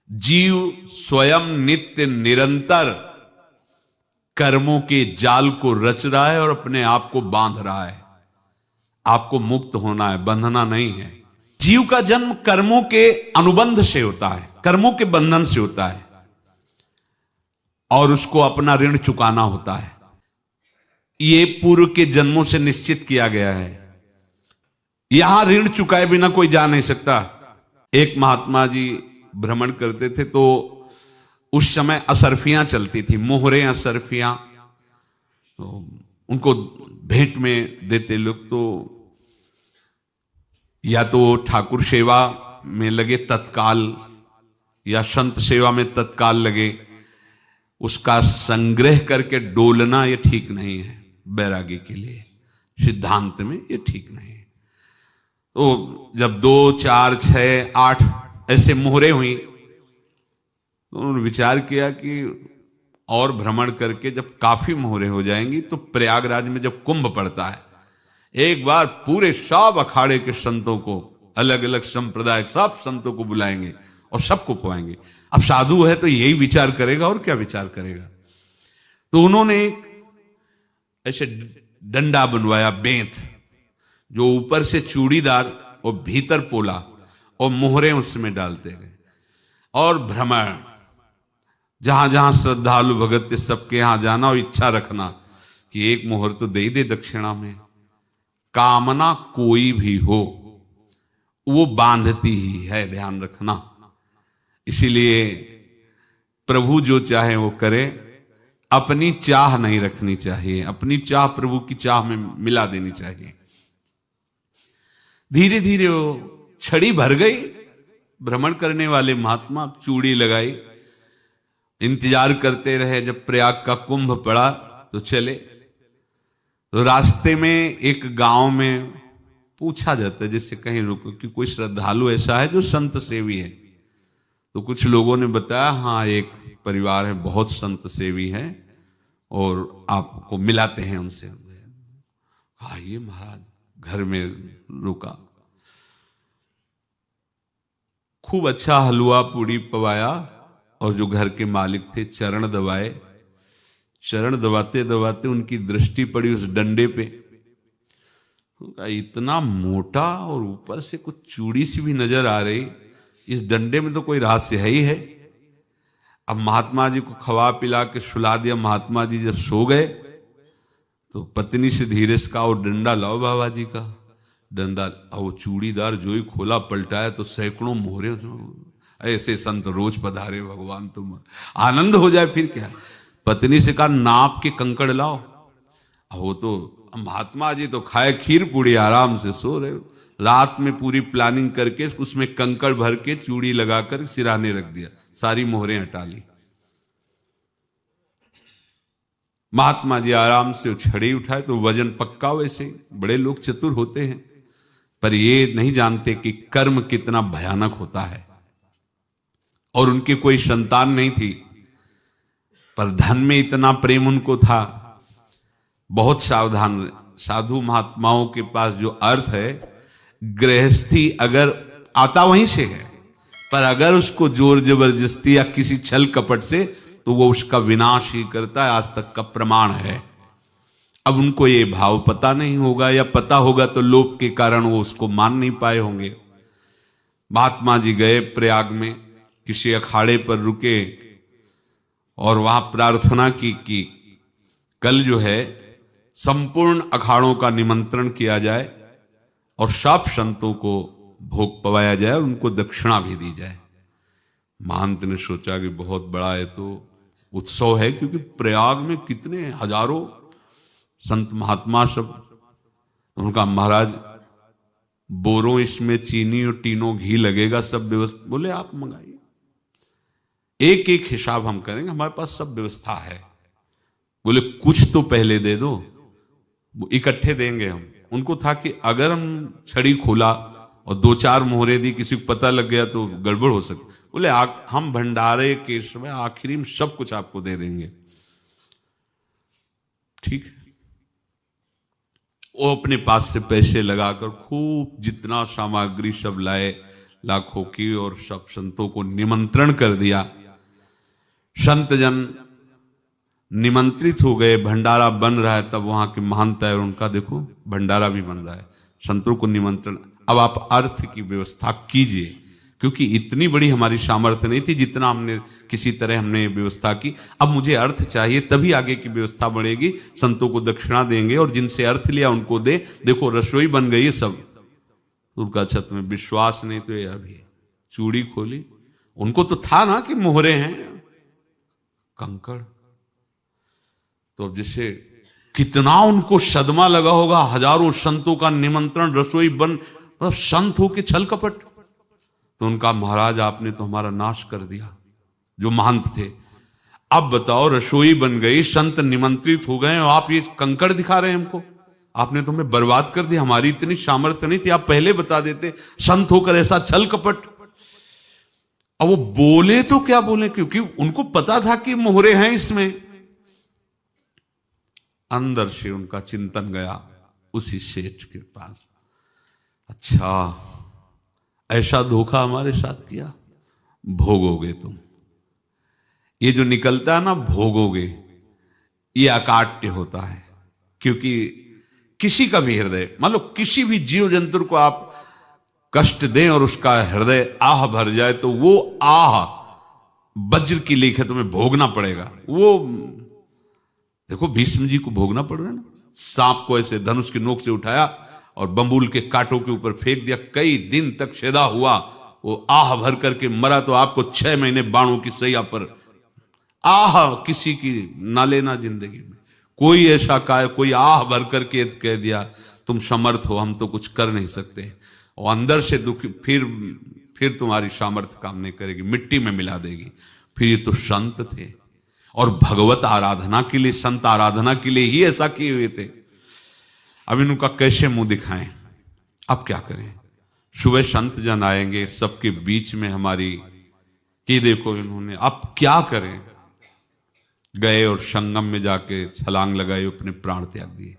जीव स्वयं नित्य निरंतर कर्मों के जाल को रच रहा है और अपने आप को बांध रहा है। आपको मुक्त होना है, बंधना नहीं है। जीव का जन्म कर्मों के अनुबंध से होता है, कर्मों के बंधन से होता है, और उसको अपना ऋण चुकाना होता है। ये पूर्व के जन्मों से निश्चित किया गया है। यहां ऋण चुकाए बिना कोई जा नहीं सकता। एक महात्मा जी भ्रमण करते थे तो उस समय असरफियां चलती थी, मोहरे असरफियां, तो उनको भेंट में देते लोग। तो या तो ठाकुर सेवा में लगे तत्काल या संत सेवा में तत्काल लगे, उसका संग्रह करके डोलना ये ठीक नहीं है। बैरागी के लिए सिद्धांत में ये ठीक नहीं है। तो जब 2, 4, 6, 8 ऐसे मोहरे हुई तो उन्होंने विचार किया कि और भ्रमण करके जब काफी मोहरे हो जाएंगी तो प्रयागराज में जब कुंभ पड़ता है, एक बार पूरे सब अखाड़े के संतों को, अलग अलग संप्रदाय सब संतों को बुलाएंगे और सबको पवाएंगे। अब साधु है तो यही विचार करेगा, और क्या विचार करेगा। तो उन्होंने ऐसे डंडा बनवाया, बेंत, जो ऊपर से चूड़ीदार और भीतर पोला, और मोहरे उसमें डालते गए। और भ्रमण, जहां जहां श्रद्धालु भगत सबके यहां जाना और इच्छा रखना कि एक मोहर तो दे दे दक्षिणा में। कामना कोई भी हो वो बांधती ही है, ध्यान रखना। इसीलिए प्रभु जो चाहे वो करे, अपनी चाह नहीं रखनी चाहिए, अपनी चाह प्रभु की चाह में मिला देनी चाहिए। धीरे धीरे वो छड़ी भर गई। भ्रमण करने वाले महात्मा चूड़ी लगाई, इंतजार करते रहे। जब प्रयाग का कुंभ पड़ा तो चले। तो रास्ते में एक गांव में पूछा जाता है, जैसे कहीं रुको कि कोई श्रद्धालु ऐसा है जो संत सेवी है। तो कुछ लोगों ने बताया, हाँ एक परिवार है, बहुत संत सेवी है और आपको मिलाते हैं उनसे। हाँ ये महाराज, घर में रुका, खूब अच्छा हलवा पूड़ी पवाया, और जो घर के मालिक थे चरण दबाए। चरण दबाते दबाते उनकी दृष्टि पड़ी उस डंडे पे। इतना मोटा और ऊपर से कुछ चूड़ी सी भी नजर आ रही, इस डंडे में तो कोई रहस्य है ही है। अब महात्मा जी को खवा पिला के सुला दिया। महात्मा जी जब सो गए तो पत्नी से धीरे से कहा, वो डंडा लाओ बाबा जी का। डंडा, वो चूड़ीदार जो ही खोला पलटाया तो सैकड़ों मोहरे। ऐसे संत रोज पधारे भगवान, तुम आनंद हो जाए फिर क्या। पत्नी से कहा, नाप के कंकड़ लाओ। वो तो महात्मा जी तो खाए खीर पूड़ी, आराम से सो रहे। रात में पूरी प्लानिंग करके उसमें कंकड़ भर के चूड़ी लगाकर सिराने रख दिया, सारी मोहरें हटा ली। महात्मा जी आराम से छड़ी उठाए तो वजन पक्का। वैसे बड़े लोग चतुर होते हैं, पर ये नहीं जानते कि कर्म कितना भयानक होता है। और उनकी कोई संतान नहीं थी, पर धन में इतना प्रेम उनको था। बहुत सावधान। साधु महात्माओं के पास जो अर्थ है, गृहस्थी अगर आता वहीं से है, पर अगर उसको जोर जबरदस्ती या किसी छल कपट से, तो वो उसका विनाश ही करता है। आज तक का प्रमाण है। अब उनको ये भाव पता नहीं होगा, या पता होगा तो लोभ के कारण वो उसको मान नहीं पाए होंगे। महात्मा जी गए प्रयाग में, किसी अखाड़े पर रुके और वहां प्रार्थना की कि कल जो है संपूर्ण अखाड़ों का निमंत्रण किया जाए और सब संतों को भोग पवाया जाए और उनको दक्षिणा भी दी जाए। महंत ने सोचा कि बहुत बड़ा है तो उत्सव है, क्योंकि प्रयाग में कितने हजारों संत महात्मा सब। उनका महाराज बोरों इसमें चीनी और टीनों घी लगेगा, सब व्यवस्था। बोले आप मंगाइए, एक एक हिसाब हम करेंगे, हमारे पास सब व्यवस्था है। बोले कुछ तो पहले दे दो, इकट्ठे देंगे हम। उनको था कि अगर हम छड़ी खोला और 2-4 मोहरे दी, किसी को पता लग गया तो गड़बड़ हो सकती। बोले हम भंडारे के समय आखिरी में सब कुछ आपको दे देंगे। ठीक है। वो अपने पास से पैसे लगाकर खूब जितना सामग्री सब लाए, लाखों की और सब संतों को निमंत्रण कर दिया। संत जन निमंत्रित हो गए, भंडारा बन रहा है। तब वहां के महंत है और उनका देखो भंडारा भी बन रहा है, संतों को निमंत्रण। अब आप अर्थ की व्यवस्था कीजिए, क्योंकि इतनी बड़ी हमारी सामर्थ्य नहीं थी जितना हमने किसी तरह हमने व्यवस्था की। अब मुझे अर्थ चाहिए, तभी आगे की व्यवस्था बढ़ेगी। संतों को दक्षिणा देंगे और जिनसे अर्थ लिया उनको दे। देखो रसोई बन गई है सब। उनका छत में विश्वास नहीं तो ये अभी चूड़ी खोली। उनको तो था ना कि मोहरे हैं कंकड़। तो अब जैसे कितना उनको सदमा लगा होगा, हजारों संतों का निमंत्रण, रसोई बन, मतलब संत हो के छल कपट। तो उनका महाराज आपने तो हमारा नाश कर दिया, जो महंत थे। अब बताओ रसोई बन गई, संत निमंत्रित हो गए और आप ये कंकड़ दिखा रहे हैं हमको। आपने तो हमें बर्बाद कर दिया, हमारी इतनी सामर्थ्य नहीं थी, आप पहले बता देते। संत होकर ऐसा छल कपट। अब वो बोले तो क्या बोले, क्योंकि उनको पता था कि मोहरे हैं इसमें। अंदर से उनका चिंतन गया उसी सेठ के पास, अच्छा ऐसा धोखा हमारे साथ किया, भोगोगे तुम। ये जो निकलता है ना भोगोगे, ये अकाट्य होता है। क्योंकि किसी का भी हृदय, मान लो किसी भी जीव जंतु को आप कष्ट दें और उसका हृदय आह भर जाए, तो वो आह वज्र की लेख है, तुम्हें भोगना पड़ेगा। वो देखो भीष्म जी को भोगना पड़ रहा है ना। सांप को ऐसे धनुष की नोक से उठाया और बंबूल के कांटों के ऊपर फेंक दिया, कई दिन तक सेदा हुआ, वो आह भर करके मरा। तो आपको 6 महीने बाणों की सैया पर आह किसी की ना लेना जिंदगी में। कोई ऐसा कोई आह भर करके कह दिया तुम समर्थ हो, हम तो कुछ कर नहीं सकते, और अंदर से दुख, फिर तुम्हारी सामर्थ्य काम नहीं करेगी, मिट्टी में मिला देगी। फिर ये तो संत थे और भगवत आराधना के लिए, संत आराधना के लिए ही ऐसा किए हुए थे। अब इनका कैसे मुंह दिखाएं, अब क्या करें। सुबह संत जन आएंगे, सबके बीच में हमारी कि देखो इन्होंने, अब क्या करें। गए और संगम में जाके छलांग लगाई, अपने प्राण त्याग दिए।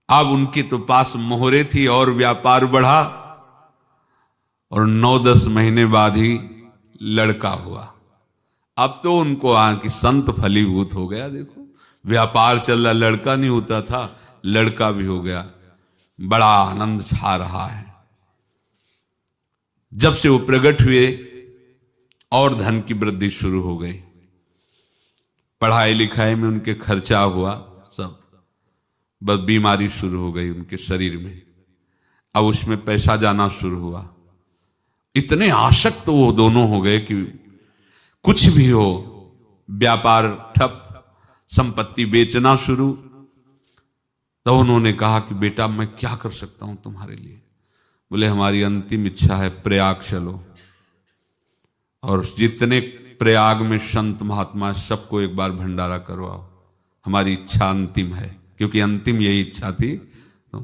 अब उनके तो पास मोहरे थी और व्यापार बढ़ा, और 9-10 महीने बाद ही लड़का हुआ। अब तो उनको कि संत फलीभूत हो गया। देखो व्यापार चल रहा, लड़का नहीं होता था, लड़का भी हो गया, बड़ा आनंद छा रहा है। जब से वो प्रकट हुए और धन की वृद्धि शुरू हो गई, पढ़ाई लिखाई में उनके खर्चा हुआ सब, बस बीमारी शुरू हो गई उनके शरीर में। अब उसमें पैसा जाना शुरू हुआ। इतने आसक्त वो दोनों हो गए कि कुछ भी हो, व्यापार ठप, संपत्ति बेचना शुरू। तो उन्होंने कहा कि बेटा मैं क्या कर सकता हूं तुम्हारे लिए। बोले हमारी अंतिम इच्छा है प्रयाग चलो, और जितने प्रयाग में संत महात्मा सबको एक बार भंडारा करवाओ। हमारी इच्छा अंतिम है, क्योंकि अंतिम यही इच्छा थी। तो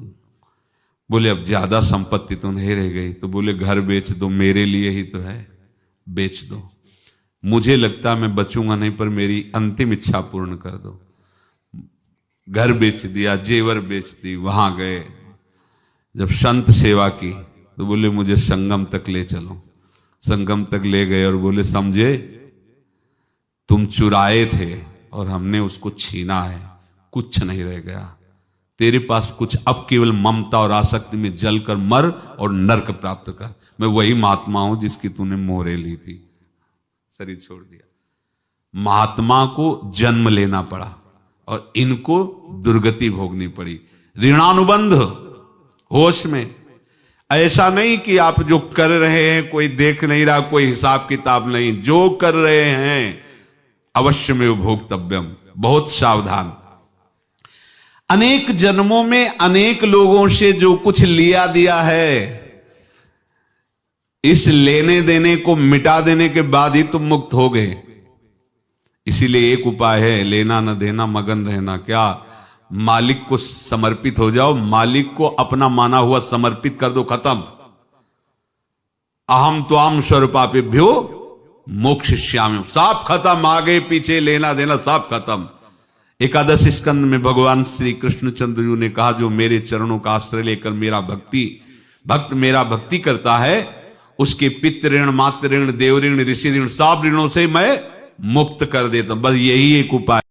बोले अब ज्यादा संपत्ति तो नहीं रह गई। तो बोले घर बेच दो, मेरे लिए ही तो है, बेच दो। मुझे लगता मैं बचूंगा नहीं, पर मेरी अंतिम इच्छा पूर्ण कर दो। घर बेच दिया, जेवर बेच दी। वहां गए, जब संत सेवा की तो बोले मुझे संगम तक ले चलो। संगम तक ले गए और बोले समझे तुम चुराए थे और हमने उसको छीना है, कुछ नहीं रह गया तेरे पास कुछ। अब केवल ममता और आसक्ति में जलकर मर और नरक प्राप्त कर। मैं वही महात्मा हूं जिसकी तूने मोहरे ली थी, शरीर छोड़ दिया। महात्मा को जन्म लेना पड़ा और इनको दुर्गति भोगनी पड़ी। ऋणानुबंध होश में। ऐसा नहीं कि आप जो कर रहे हैं कोई देख नहीं रहा, कोई हिसाब किताब नहीं। जो कर रहे हैं अवश्य में भोक्तव्यम, बहुत सावधान। अनेक जन्मों में अनेक लोगों से जो कुछ लिया दिया है, इस लेने देने को मिटा देने के बाद ही तुम मुक्त हो गए। इसीलिए एक उपाय है, लेना न देना, मगन रहना। क्या? मालिक को समर्पित हो जाओ, मालिक को अपना माना हुआ समर्पित कर दो, खत्म। अहम त्वाम स्वरूपापेभ्यो मोक्षयिष्यामि, सब खत्म। आगे पीछे लेना देना सब खत्म। एकादश स्कंद में भगवान श्री कृष्णचंद्र जी ने कहा जो मेरे चरणों का आश्रय लेकर मेरा भक्ति भक्त मेरा भक्ति करता है, उसके पितृ ऋण, मातृ ऋण, देव ऋण, ऋषि ऋण, सब ऋणों से मैं मुक्त कर देता हूं। बस यही एक उपाय।